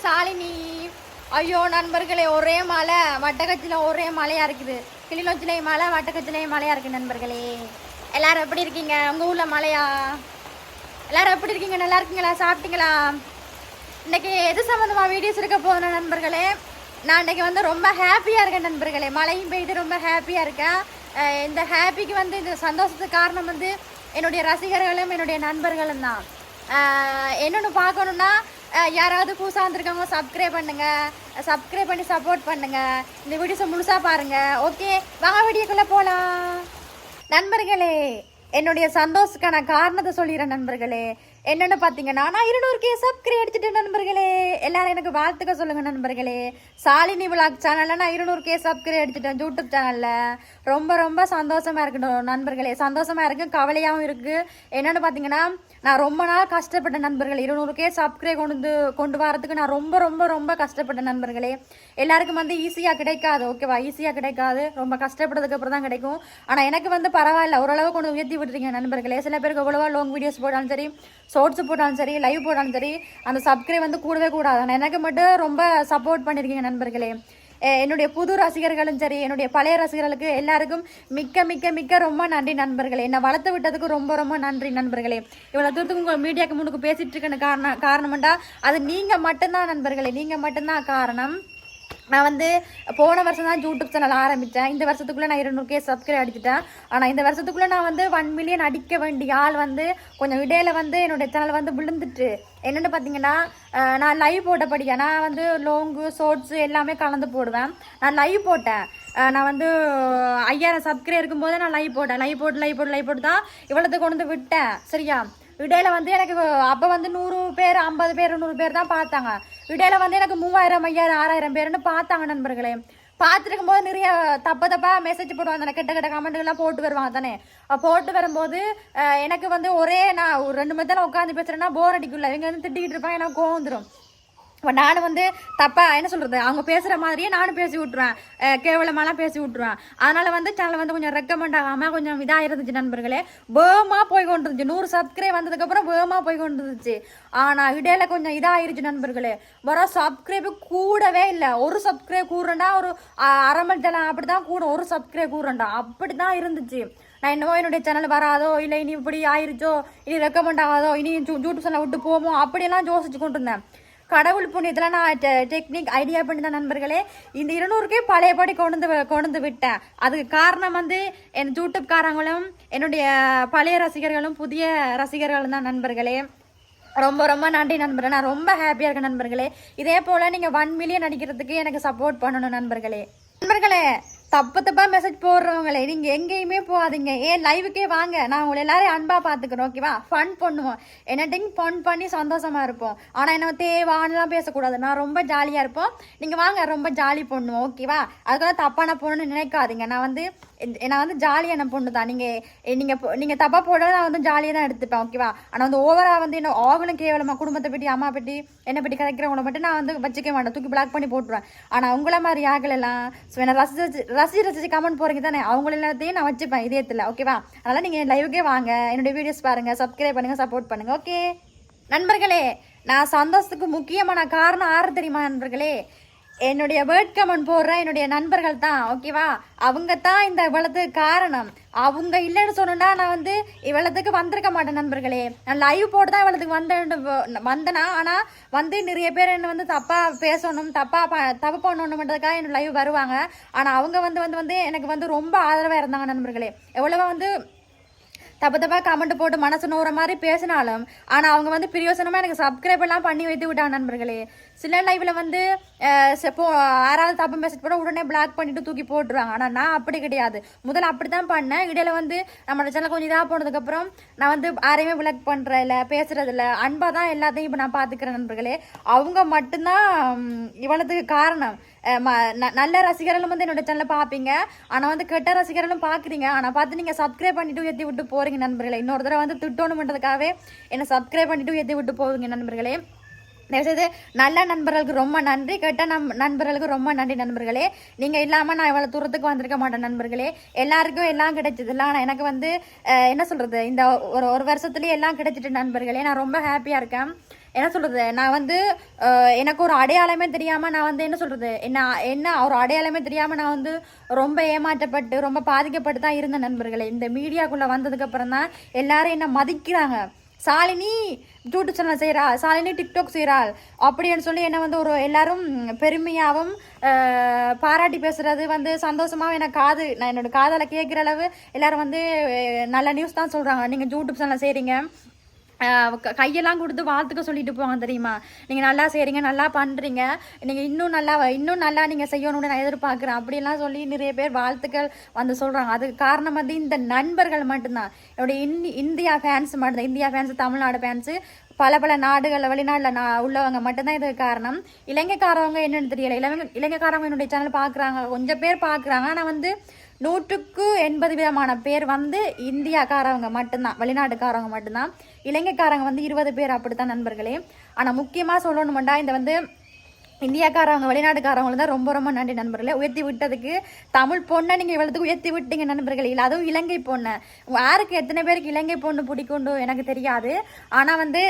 சாலினி. ஐயோ நண்பர்களே, ஒரே மழை. வட்டக்கச்சில ஒரே மழையா இருக்குது. கிளிநொச்சிலையும் மழை, வட்டக்கச்சிலையும் மழையா இருக்கு நண்பர்களே. எல்லாரும் எப்படி இருக்கீங்க? உங்க ஊர்ல மழையா? எல்லாரும் எப்படி இருக்கீங்க? நல்லா இருக்கீங்களா? சாப்பிட்டீங்களா? இன்னைக்கு எது சம்மந்தமா வீடியோஸ் இருக்க போதும் நண்பர்களே. நான் இன்னைக்கு வந்து ரொம்ப ஹாப்பியாக இருக்கேன் நண்பர்களே. மழையும் பெய்து ரொம்ப ஹாப்பியாக இருக்கேன். இந்த ஹாப்பிக்கு வந்து இந்த சந்தோஷத்துக்கு காரணம் வந்து என்னுடைய ரசிகர்களும் என்னுடைய நண்பர்களும் தான். என்னொன்று பார்க்கணுன்னா, யாராவது புதுசாக வந்திருக்கவங்க சப்ஸ்கிரைப் பண்ணுங்கள், சப்ஸ்கிரைப் பண்ணி சப்போர்ட் பண்ணுங்கள். இந்த வீடியோஸை முழுசாக பாருங்கள். ஓகே, வாங்க வீடியோக்குள்ளே போகலாம். நண்பர்களே, என்னுடைய சந்தோஷத்துக்கான காரணத்தை சொல்லிடுறேன் நண்பர்களே. என்னென்னு பார்த்தீங்கன்னா, நான் 200K சப்ஸ்கிரைப் அடிச்சுட்டேன் நண்பர்களே. எல்லாரும் எனக்கு வாழ்த்துக்க சொல்லுங்கள் நண்பர்களே. சாலினி விளாக் சேனலில் நான் 200K சப்ஸ்கிரைப் அடிச்சுட்டேன் யூடியூப் சேனலில். ரொம்ப ரொம்ப சந்தோஷமாக இருக்கணும் நண்பர்களே. சந்தோஷமாக இருக்குது, கவலையாகவும் இருக்குது. என்னென்னு பார்த்தீங்கன்னா, நான் ரொம்ப நாள் கஷ்டப்பட்டேன் நண்பர்களே. 200K சப்ஸ்கிரைப் கொண்டு வரதுக்கு நான் ரொம்ப ரொம்ப ரொம்ப கஷ்டப்பட்டேன் நண்பர்களே. எல்லாருக்கும் வந்து ஈஸியாக கிடைக்காது, ஓகேவா? ஈஸியாக கிடைக்காது, ரொம்ப கஷ்டப்பட்டதுக்கு அப்புறம் தான் கிடைக்கும். ஆனால் எனக்கு வந்து பரவாயில்ல, ஓரளவு கொண்டு உயர்த்தி விட்டுருக்கீங்க நண்பர்களே. சில பேருக்கு எவ்வளவா லாங் வீடியோஸ் போட்டாலும் சரி, ஷார்ட்ஸ் போட்டாலும் சரி, லைவ் போட்டாலும் சரி, அந்த சப்ஸ்கிரைப் வந்து கூடவே கூடாது. ஆனால் எனக்கு மட்டும் ரொம்ப சப்போர்ட் பண்ணியிருக்கீங்க நண்பர்களே. என்னுடைய புது ரசிகர்களும் சரி, என்னுடைய பழைய ரசிகர்களுக்கு எல்லாருக்கும் மிக்க மிக்க மிக்க ரொம்ப நன்றி நண்பர்களே. என்னை வளர்த்து விட்டதுக்கு ரொம்ப ரொம்ப நன்றி நண்பர்களே. இவ்வளோ தூரத்துக்கு உங்கள் மீடியாவுக்கு முன்னுக்கு பேசிகிட்டு இருக்கேன்னு காரணம்டா அது நீங்கள் மட்டும்தான் நண்பர்களே. நீங்கள் மட்டும்தான் காரணம். நான் வந்து போன வருஷம் தான் யூடியூப் சேனல் ஆரம்பித்தேன். இந்த வருஷத்துக்குள்ளே நான் 200K சப்ஸ்கிரைப் அடிச்சிட்டேன். ஆனால் இந்த வருஷத்துக்குள்ளே நான் வந்து 1 மில்லியன் அடிக்க வேண்டிய ஆள் வந்து கொஞ்சம் இடையில வந்து என்னுடைய சேனல் வந்து விழுந்துட்டு. என்னென்னு பார்த்தீங்கன்னா, நான் லைவ் போட்டபடியா நான் வந்து லாங்கு ஷார்ட்ஸு எல்லாமே கலந்து போடுவேன். நான் லைவ் போட்டேன். நான் வந்து 5000 சப்ஸ்கிரைப் இருக்கும்போது நான் லைவ் போட்டு தான் இவ்வளோத்துக்கு கொண்டு வந்து விட்டேன். சரியா? இடையில வந்து எனக்கு அப்போ வந்து 100 பேர் 50 பேர் 100 பேர் தான் பார்த்தாங்க. இடையில வந்து எனக்கு 3000 5000 6000 பேருன்னு பார்த்தாங்க நண்பர்களே. பார்த்துருக்கும் போது நிறைய தப்பா மெசேஜ் போடுவாங்க தானே, கெட்ட கமெண்ட்டுகள்லாம் போட்டு வருவாங்க தானே. போட்டு வரும்போது எனக்கு வந்து நான் ஒரு 2 மணி நேரம் உட்காந்து பேசுகிறேன்னா போர் அடிக்கும்ல. இவங்க வந்து திட்டிக்கிட்டு இருப்பாங்க, எனக்கு கோவம் வந்துடும். இப்போ நான் வந்து தப்பாக என்ன சொல்கிறது, அவங்க பேசுகிற மாதிரியே நானும் பேசி விட்ருவேன், கேவலமாலாம் பேசி விட்ருவேன். அதனால் வந்து சேனல் வந்து கொஞ்சம் ரெக்கமெண்ட் ஆகாமல் கொஞ்சம் இதாக இருந்துச்சு நண்பர்களே. வேகமாக போய் கொண்டு இருந்துச்சு. 100 சப்ஸ்கிரைப் வந்ததுக்கப்புறம் வேகமாக போய் கொண்டு இருந்துச்சு. ஆனால் இடையில கொஞ்சம் இதாகிருச்சு நண்பர்களே. வர சப்ஸ்கிரைபு கூடவே இல்லை. ஒரு சப்ஸ்கிரைப் கூடுறேன்டா ஒரு அரை மணி நேரம் அப்படி தான் கூடும். ஒரு சப்ஸ்கிரைப் கூடுறேன்டா அப்படி தான் இருந்துச்சு. நான் என்னவோ என்னுடைய சேனல் வராதோ, இல்லை இனி இப்படி ஆயிருச்சோ, இனி ரெக்கமெண்ட் ஆகாதோ, இனி யூடியூப் சேனல் விட்டு போமோ அப்படியெல்லாம் யோசிச்சு கொண்டு இருந்தேன். கடவுள் புண்ணியத்தில் நான் டெக்னிக் ஐடியா பண்ணி தான் நண்பர்களே இந்த 200K பழையபடி கொண்டு விட்டேன். அதுக்கு காரணம் வந்து என் யூடியூப்காரங்களும் என்னுடைய பழைய ரசிகர்களும் புதிய ரசிகர்களும் தான் நண்பர்களே. ரொம்ப ரொம்ப நன்றி நண்பர்களே. நான் ரொம்ப ஹாப்பியாக இருக்கேன் நண்பர்களே. இதே போல் நீங்கள் 1 மில்லியன் அடிக்கிறதுக்கு எனக்கு சப்போர்ட் பண்ணணும் நண்பர்களே. தப்பா மெசேஜ் போடுறவங்களே, நீங்கள் எங்கேயுமே போகாதீங்க. ஏன் லைவுக்கே வாங்க, நான் உங்களை எல்லாரையும் அன்பாக பார்த்துக்கிறோம், ஓகேவா? ஃபன் பண்ணுவோம், என்னட்டையும் ஃபன் பண்ணி சந்தோஷமாக இருப்போம். ஆனால் என்ன தேவானலாம் பேசக்கூடாது. நான் ரொம்ப ஜாலியாக இருப்போம். நீங்கள் வாங்க, ரொம்ப ஜாலி பண்ணுவோம், ஓகேவா? அதுக்காக தப்பான பொண்ணுன்னு நினைக்காதீங்க. நான் வந்து ஜாலியான பொண்ணு தான். நீங்கள் தப்பாக போட நான் வந்து ஜாலியாக தான் எடுத்துப்பேன், ஓகேவா? ஆனால் வந்து ஓவராக வந்து என்ன ஆகலும் கேவலமாக குடும்பத்தை பற்றி அம்மா பற்றி என்னை பற்றி கதைக்கிறவங்கள மட்டும் நான் வந்து வச்சுக்க மாட்டேன், தூக்கி பிளாக் பண்ணி போட்டுருவேன். ஆனால் உங்களை மாதிரி ஆகலாம் ரசிச்சு கமெண்ட் போறீங்க தானே, அவங்க எல்லாத்தையும் நான் வச்சுப்பேன் இதயத்தில், ஓகேவா? அதனால் நீங்கள் லைவுக்கே வாங்க, என்னுடைய வீடியோஸ் பாருங்கள், சப்ஸ்கிரைப் பண்ணுங்கள், சப்போர்ட் பண்ணுங்கள், ஓகே நண்பர்களே. நான் சந்தோஷத்துக்கு முக்கியமான காரணம் யாரு தெரியுமா நண்பர்களே? என்னுடைய வேர்ட் கமெண்ட் போடுற என்னுடைய நண்பர்கள் தான், ஓகேவா? அவங்க தான் இந்த இவ்வளத்துக்கு காரணம். அவங்க இல்லைன்னு சொன்னா நான் வந்து இவ்வளத்துக்கு வந்திருக்க மாட்டேன் நண்பர்களே. நான் லைவ் போட்டு தான் இவ்வளத்துக்கு வந்தேனா. ஆனால் வந்து நிறைய பேர் என்ன வந்து தப்பாக பேசணும், தப்பு பண்ணணுன்றதுக்காக என்ன லைவ் வருவாங்க. ஆனால் அவங்க வந்து எனக்கு வந்து ரொம்ப ஆதரவாக இருந்தாங்க நண்பர்களே. எவ்வளவோ வந்து தப்பாக கமெண்ட் போட்டு மனசு நோற மாதிரி பேசினாலும் ஆனால் அவங்க வந்து பிரியோசனமாக எனக்கு சப்ஸ்கிரைப் எல்லாம் பண்ணி வைத்து விட்டாங்க நண்பர்களே. சில லைவில் வந்து யாராவது தப்பு மெசேஜ் போட உடனே பிளாக் பண்ணிட்டு தூக்கி போட்டுருவாங்க. ஆனால் நான் அப்படி கிடையாது. முதல்ல அப்படி தான் பண்ணேன். இடையில வந்து நம்மளோட சேனல் கொஞ்சம் இதாக போனதுக்கப்புறம் நான் வந்து யாரையுமே பிளாக் பண்ணுறதில்ல, பேசுறதில்ல, அன்பாக தான் எல்லாத்தையும் இப்போ நான் பார்த்துக்கிறேன் நண்பர்களே. அவங்க மட்டும்தான் இவ்வளோத்துக்கு காரணம். நல்ல ரசிகர்களும் வந்து என்னோட சேனலை பார்ப்பீங்க, ஆனால் வந்து கெட்ட ரசிகர்களும் பார்க்குறீங்க. ஆனால் பார்த்து நீங்கள் சப்ஸ்கிரைப் பண்ணிட்டு ஏற்றி விட்டு போகிறீங்க நண்பர்களே. இன்னொரு தடவை வந்து திட்டணுன்றதுக்காகவே என்னை சப்ஸ்கிரைப் பண்ணிட்டு ஏற்றி விட்டு போவீங்க நண்பர்களே. தயவுசெய்து நல்ல நண்பர்களுக்கு ரொம்ப நன்றி, கெட்ட நண்பர்களுக்கு ரொம்ப நன்றி நண்பர்களே. நீங்கள் இல்லாமல் நான் இவ்வளோ தூரத்துக்கு வந்திருக்க மாட்டேன் நண்பர்களே. எல்லாருக்கும் எல்லாம் கிடைச்சதில்ல, ஆனால் எனக்கு வந்து என்ன சொல்கிறது, இந்த ஒரு வருஷத்துலேயே எல்லாம் கிடைச்சிட்டு நண்பர்களே. நான் ரொம்ப ஹாப்பியாக இருக்கேன். என்ன சொல்கிறது, நான் வந்து எனக்கு ஒரு அடையாளமே தெரியாமல் நான் வந்து என்ன சொல்கிறது, என்ன ஒரு அடையாளமே தெரியாமல் நான் வந்து ரொம்ப ஏமாற்றப்பட்டு ரொம்ப பாதிக்கப்பட்டு தான் இருந்தேன் நண்பர்களே. இந்த மீடியாக்குள்ளே வந்ததுக்கப்புறம் தான் எல்லாரும் என்ன மதிக்கிறாங்க. சாலினி யூடியூப் சேனல் செய்கிறா, சாலினி டிக்டாக் செய்கிறாள் அப்படின்னு சொல்லி என்னை வந்து ஒரு எல்லாரும் பெருமையாகவும் பாராட்டி பேசுகிறது வந்து சந்தோஷமாகவும் நான் என்னோடய காதில் கேட்குற அளவு எல்லோரும் வந்து நல்ல நியூஸ் தான் சொல்கிறாங்க. நீங்கள் யூடியூப் சேனல் செய்கிறீங்க, கையெல்லாம் கொடுத்து வாழ்த்துக்க சொல்லிட்டு போவாங்க தெரியுமா. நீங்கள் நல்லா செய்கிறீங்க, நல்லா பண்ணுறீங்க, நீங்கள் இன்னும் நல்லா நீங்கள் செய்யணும்னு நான் எதிர்பார்க்குறேன் அப்படிலாம் சொல்லி நிறைய பேர் வாழ்த்துக்கள் வந்து சொல்கிறாங்க. அதுக்கு காரணம் வந்து இந்த நண்பர்கள் மட்டும்தான், என்னுடைய இந்தியா ஃபேன்ஸ் மட்டும்தான். இந்தியா ஃபேன்ஸு, தமிழ்நாடு ஃபேன்ஸு, பல நாடுகளில் வெளிநாட்டில் உள்ளவங்க மட்டும்தான் இதுக்கு காரணம். இலங்கைக்காரவங்க என்னென்னு தெரியலை. இலங்கைக்காரவங்க என்னுடைய சேனல் பார்க்குறாங்க, கொஞ்சம் பேர் பார்க்குறாங்க. ஆனால் வந்து 180% பேர் வந்து இந்தியாக்காரவங்க மட்டும்தான், வெளிநாட்டுக்காரவங்க மட்டும்தான். இலங்கைக்காரங்க வந்து 20 பேர் அப்படித்தான் நண்பர்களே. ஆனால் முக்கியமாக சொல்லணுமெண்டா இந்த வந்து இந்தியாக்காரவங்க வெளிநாட்டுக்காரவங்களுக்கு தான் ரொம்ப ரொம்ப நன்றி நண்பர்களே. உயர்த்தி விட்டதுக்கு தமிழ் பொண்ணை நீங்கள் இவ்வளோத்துக்கு உயர்த்தி விட்டீங்க நண்பர்களே. இல்லை அதுவும் இலங்கை பொண்ணை, யாருக்கு எத்தனை பேருக்கு இலங்கை பொண்ணு பிடிக்கும்னு எனக்கு தெரியாது. ஆனால் வந்து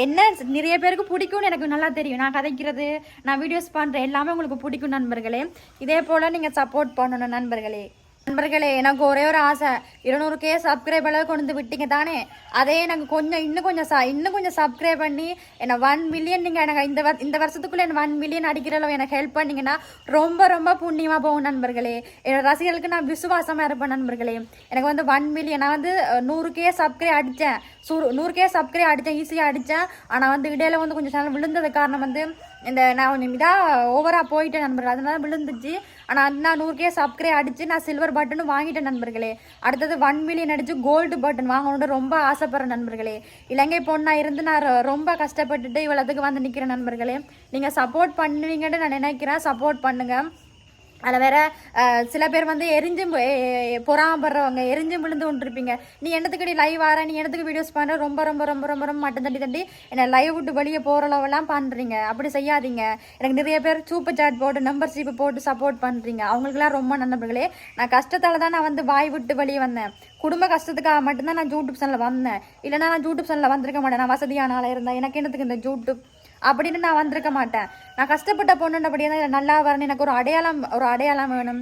என்ன நிறைய பேருக்கு பிடிக்கும்னு எனக்கு நல்லா தெரியும். நான் கதைக்கிறது, நான் வீடியோஸ் பண்ணுறேன், எல்லாமே உங்களுக்கு பிடிக்கும் நண்பர்களே. இதே போல் நீங்கள் சப்போர்ட் பண்ணணும் நண்பர்களே. எனக்கு ஒரே ஒரு ஆசை, 200K சப்ஸ்கிரைப் அளவு கொண்டு விட்டீங்க தானே, அதே எனக்கு இன்னும் கொஞ்சம் சப்ஸ்கிரைப் பண்ணி என்னை 1 மில்லியன் நீங்கள் எனக்கு இந்த வருஷத்துக்குள்ளே என்ன 1 மில்லியன் அடிக்கிற அளவு எனக்கு ஹெல்ப் பண்ணிங்கன்னா ரொம்ப ரொம்ப புண்ணியமாக போகும் நண்பர்களே. என்னோட ரசிகர்களுக்கு நான் விசுவாசமாக இருப்பேன் நண்பர்களே. எனக்கு வந்து 1 மில்லியன், நான் வந்து 100K சப்ஸ்கிரைப் அடித்தேன், 100K சப்ஸ்கிரைப் அடித்தேன், ஈஸியாக அடித்தேன். ஆனால் வந்து இடையில வந்து கொஞ்சம் சேனல் விழுந்தது காரணம் வந்து நான் கொஞ்சம் இதாக ஓவராக போயிட்டேன் நண்பர்கள், அதனால விழுந்துச்சு. ஆனால் நான் 100K சப்ஸ்கிரைப் அடித்து நான் சில்வர் பட்டனும் வாங்கிட்டேன் நண்பர்களே. அடுத்தது 1 மில்லியன் அடித்து கோல்டு பட்டன் வாங்கணுன்னு ரொம்ப ஆசைப்படுறேன் நண்பர்களே. இலங்கை பொண்ணாக இருந்து நான் ரொம்ப கஷ்டப்பட்டுட்டு இவ்வளோத்துக்கு வந்து நிற்கிறேன் நண்பர்களே. நீங்கள் சப்போர்ட் பண்ணுவீங்கன்னு நான் நினைக்கிறேன், சப்போர்ட் பண்ணுங்கள். அதில் வேற சில பேர் வந்து பொறாமப்படுறவங்க, எரிஞ்சும் விழுந்து கொண்டிருப்பீங்க. நீ என்னத்துக்கு லைவ் ஆற, நீ என்னத்துக்கு வீடியோஸ் பண்ணுற, ரொம்ப ரொம்ப ரொம்ப ரொம்ப ரொம்ப மட்டும் தண்டி என்னை லைவ் விட்டு வெளியே போகிற அளவெல்லாம் பண்ணுறீங்க. அப்படி செய்யாதீங்க. எனக்கு நிறைய பேர் சூப்பர் சாட் போட்டு மெம்பர்ஷிப் போட்டு சப்போர்ட் பண்ணுறீங்க, அவங்களுக்குலாம் ரொம்ப நண்பர்களே. நான் கஷ்டத்தால் தான் நான் வந்து வாய் விட்டு வெளியே வந்தேன். குடும்ப கஷ்டத்துக்காக மட்டும்தான் நான் யூடியூப் சேனலில் வந்தேன். இல்லைனா நான் யூடியூப் சேனலில் வந்திருக்க மாட்டேன். நான் வசதியான ஆளாக இருந்தேன், எனக்கு என்னத்துக்கு இந்த யூடியூப் அப்படின்னு நான் வந்திருக்க மாட்டேன். நான் கஷ்டப்பட்ட பொண்ணுன்றபடியே தான் நல்லா வரணும், எனக்கு ஒரு அடையாளம் வேணும்,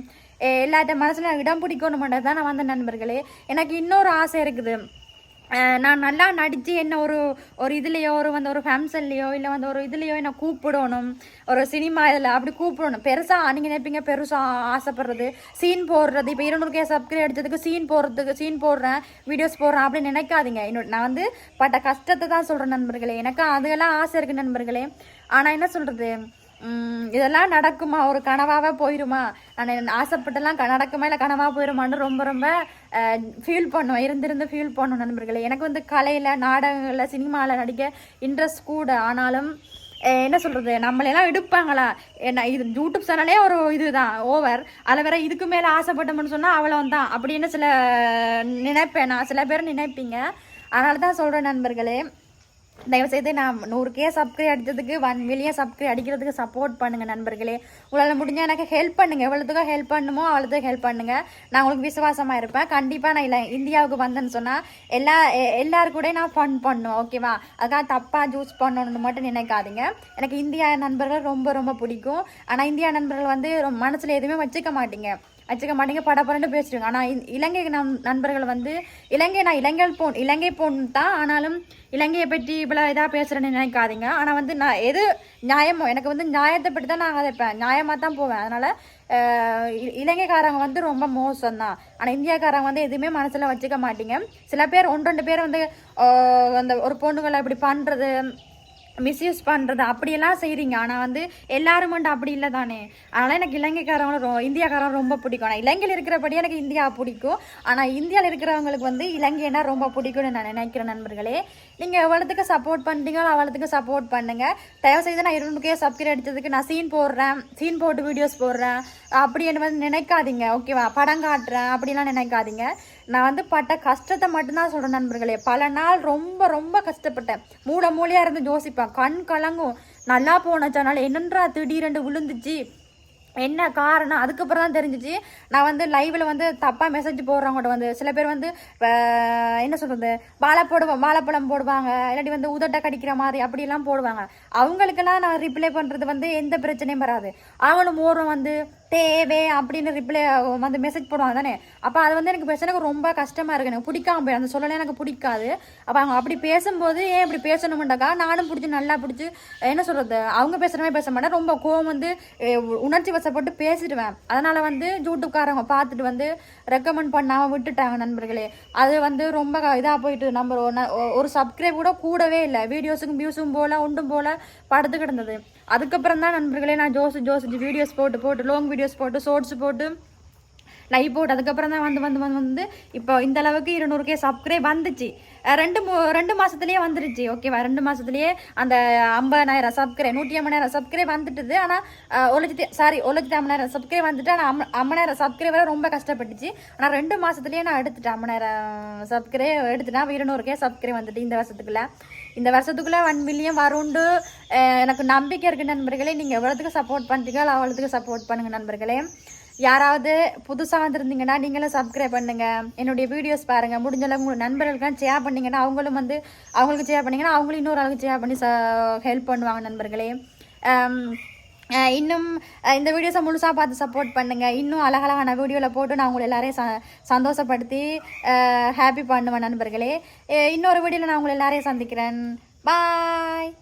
எல்லாத்த மனசுல இடம் பிடிக்கணும் மட்டும் தான் நான் வந்த நண்பர்களே. எனக்கு இன்னொரு ஆசை இருக்குது. நான் நல்லா நடித்து என்ன ஒரு இதுலேயோ ஒரு ஃபங்க்ஷன்லேயோ இல்லை வந்து ஒரு இதுலேயோ என்னை கூப்பிடணும், ஒரு சினிமா இதில் அப்படி கூப்பிடணும். பெருசாக நீங்கள் நினைப்பீங்க பெருசாக ஆசைப்படுறது, சீன் போடுறது, இப்போ 200K சப்ஸ்கிரைப் அடித்ததுக்கு சீன் போடுறேன், வீடியோஸ் போடுறேன் அப்படின்னு நினைக்காதீங்க. நான் வந்து பட்ட கஷ்டத்தை தான் சொல்கிறேன் நண்பர்களே. எனக்கு அதுக்கெல்லாம் ஆசை இருக்குது நண்பர்களே. ஆனால் என்ன சொல்கிறது, இதெல்லாம் நடக்குமா, ஒரு கனவாகவே போயிடுமா, நான் ஆசைப்பட்டெல்லாம் நடக்குமா இல்லை கனவாக போயிடுமான்னு ரொம்ப ரொம்ப ஃபீல் பண்ணுவேன், இருந்து ஃபீல் பண்ணும் நண்பர்களே. எனக்கு வந்து கலையில், நாடகங்களில், சினிமாவில் நடிக்க இன்ட்ரெஸ்ட் கூட. ஆனாலும் என்ன சொல்கிறது, நம்மளெல்லாம் எடுப்பாங்களா, இது யூடியூப் சேனலே ஒரு இதுதான் ஓவர், அதில் வேற இதுக்கு மேலே ஆசைப்பட்டோம்னு சொன்னால் அவ்வளோதான் அப்படின்னு நினைப்பேன் நான். சில பேர் நினைப்பீங்க, அதனால தான் சொல்கிறேன் நண்பர்களே. தயவுசெய்து நான் 100K சப்ஸ்கிரைப் அடித்ததுக்கு 1 மில்லியன் சப்ஸ்கிரைப் அடிக்கிறதுக்கு சப்போர்ட் பண்ணுங்கள் நண்பர்களே. உங்களால் முடிஞ்சால் எனக்கு ஹெல்ப் பண்ணுங்கள், எவ்வளோத்துக்கோ ஹெல்ப் பண்ணுமோ அவ்வளோத்துக்கு ஹெல்ப் பண்ணுங்கள். நான் உங்களுக்கு விசுவாசமாக இருப்பேன். கண்டிப்பாக நான் இந்தியாவுக்கு வந்தேன்னு சொன்னால் எல்லாருக்கூட நான் ஃபன் பண்ணுவேன், ஓகேவா. அதுக்காக தப்பாக ஜூஸ் பண்ணணுன்னு மட்டும் நினைக்காதீங்க. எனக்கு இந்தியா நண்பர்கள் ரொம்ப ரொம்ப பிடிக்கும். ஆனால் இந்தியா நண்பர்கள் வந்து மனசில் எதுவுமே வச்சுக்க மாட்டீங்க, படப்படன்னு பேசிடுங்க. ஆனால் இலங்கை நண்பர்கள் வந்து இலங்கை பொண்ணு தான், ஆனாலும் இலங்கையை பற்றி இவ்வளோ இதாக பேசுகிறேன்னு நினைக்காதீங்க. ஆனால் வந்து நான் எது நியாயமோ, எனக்கு வந்து நியாயத்தை பற்றி தான் நான் கதைப்பேன், நியாயமாக தான் போவேன். அதனால் இலங்கைக்காரங்க வந்து ரொம்ப மோசம்தான். ஆனால் இந்தியாக்காரங்க வந்து எதுவுமே மனசில் வச்சுக்க மாட்டீங்க. சில பேர் 1-2 பேர் வந்து அந்த ஒரு பொண்ணுங்களை இப்படி பண்ணுறது, மிஸ்யூஸ் பண்ணுறது அப்படியெல்லாம் செய்கிறீங்க. ஆனால் வந்து எல்லாரும் மட்டும் அப்படி இல்லை தானே. அதனால் எனக்கு இலங்கைக்காரங்களும் இந்தியாக்காரங்க ரொம்ப பிடிக்கும். ஆனால் இலங்கையில் இருக்கிறபடியே எனக்கு இந்தியா பிடிக்கும். ஆனால் இந்தியாவில் இருக்கிறவங்களுக்கு வந்து இலங்கைன்னா ரொம்ப பிடிக்கும்னு நான் நினைக்கிறேன் நண்பர்களே. நீங்கள் எவ்வளோத்துக்கு சப்போர்ட் பண்ணுறீங்களோ அவ்வளோத்துக்கு சப்போர்ட் பண்ணுங்கள். தயவுசெய்து நான் 200K சப்ஸ்கிரைப் அடித்ததுக்கு நான் சீன் போட்டு வீடியோஸ் போடுறேன் அப்படின்னு வந்து நினைக்காதீங்க, ஓகேவா. படம் காட்டுறேன் அப்படிலாம் நினைக்காதீங்க. நான் வந்து பட்ட கஷ்டத்தை மட்டும்தான் சொல்கிறேன் நண்பர்களே. பல நாள் ரொம்ப ரொம்ப கஷ்டப்பட்டேன், மூளையாக இருந்து யோசிப்பேன், கண் கலங்கும், நல்லா போன சேனல் என்னன்றா திடீரெண்டு விழுந்துச்சு, என்ன காரணம் அதுக்கப்புறம் தான் தெரிஞ்சிச்சு. நான் வந்து லைவில் வந்து தப்பாக மெசேஜ் போடுறவங்கள்ட்ட வந்து சில பேர் வந்து என்ன சொல்கிறது வாழைப்பழம் போடுவாங்க, இல்லாட்டி வந்து உதட்டை கடிக்கிற மாதிரி அப்படிலாம் போடுவாங்க. அவங்களுக்கெல்லாம் நான் ரிப்ளை பண்ணுறது வந்து எந்த பிரச்சனையும் வராது. அவங்களும் ஓரம் வந்து தேவை அப்படின்னு ரிப்ளை வந்து மெசேஜ் போடுவாங்க தானே. அப்போ அது வந்து எனக்கு பிரச்சனைக்கு ரொம்ப கஷ்டமாக இருக்குது, எனக்கு பிடிக்காம போய் அந்த சொல்லலை எனக்கு பிடிக்காது. அப்போ அவங்க அப்படி பேசும்போது ஏன் இப்படி பேசணுமெண்டாக்கா நானும் பிடிச்சி நல்லா பிடிச்சி என்ன சொல்கிறது அவங்க பேசுகிறமே பேச மாட்டேன், ரொம்ப கோவம் வந்து உணர்ச்சி வசப்பட்டு பேசிடுவேன். அதனால் வந்து யூடியூப்காரங்க பார்த்துட்டு வந்து ரெக்கமெண்ட் பண்ணாமல் விட்டுட்டாங்க நண்பர்களே. அது வந்து ரொம்ப இதாக போயிட்டு நம்ம ஒரு சப்ஸ்கிரைப் கூடவே இல்லை, வீடியோஸுக்கும் வியூஸும் போல் ஒன்றும் போல் படுத்து கிடந்தது. அதுக்கப்புறம் தான் நண்பர்களே நான் ஜோசி வீடியோஸ் போட்டு லாங் வீடியோஸ் போட்டு ஷார்ட்ஸ் போட்டு லைவ் போட்டு அதுக்கப்புறம் தான் வந்து இப்போ இந்த அளவுக்கு 200K சப்ஸ்கிரைப் வந்துச்சு. 2 மாதத்துலேயே வந்துருச்சு. ஓகேவா, 2 மாதத்துலேயே அந்த 50,000 சப்ஸ்கிரைப் 150,000 சப்ஸ்கிரைப் வந்துட்டுது. ஆனால் 1,50,000 சப்ஸ்கிரைப் வந்துட்டு. ஆனால் 50,000 சப்ஸ்கிரைபரை ரொம்ப கஷ்டப்பட்டுச்சு. ஆனால் 2 மாதத்துலேயே நான் எடுத்துட்டேன் 50,000 சப்ஸ்கிரைப் எடுத்துட்டேன். 200K சப்ஸ்கிரைப் வந்துட்டு இந்த வருஷத்துக்குள்ளே 1 மில்லியன் வருண்டு எனக்கு நம்பிக்கை இருக்குது நண்பர்களே. நீங்கள் எவ்வளோத்துக்கு சப்போர்ட் பண்ணுறீங்களோ அவ்வளோத்துக்கு சப்போர்ட் பண்ணுங்கள் நண்பர்களே. யாராவது புதுசாக வந்திருந்தீங்கன்னா நீங்களும் சப்ஸ்கிரைப் பண்ணுங்கள், என்னுடைய வீடியோஸ் பாருங்கள், முடிஞ்சளவு உங்கள் நண்பர்களுக்கெல்லாம் ஷேர் பண்ணிங்கன்னா அவங்களுக்கு ஷேர் பண்ணிங்கன்னா அவங்களும் இன்னொரு ஆளுக்கு ஷேர் பண்ணி ஹெல்ப் பண்ணுவாங்க நண்பர்களே. இன்னும் இந்த வீடியோஸை முழுசாக பார்த்து சப்போர்ட் பண்ணுங்கள். இன்னும் அழகழகான வீடியோவில் போட்டு நான் உங்களை எல்லாரையும் சந்தோஷப்படுத்தி ஹாப்பி பண்ணுவேன் நண்பர்களே. இன்னொரு வீடியோவில் நான் உங்களை எல்லாரையும் சந்திக்கிறேன். பாய்.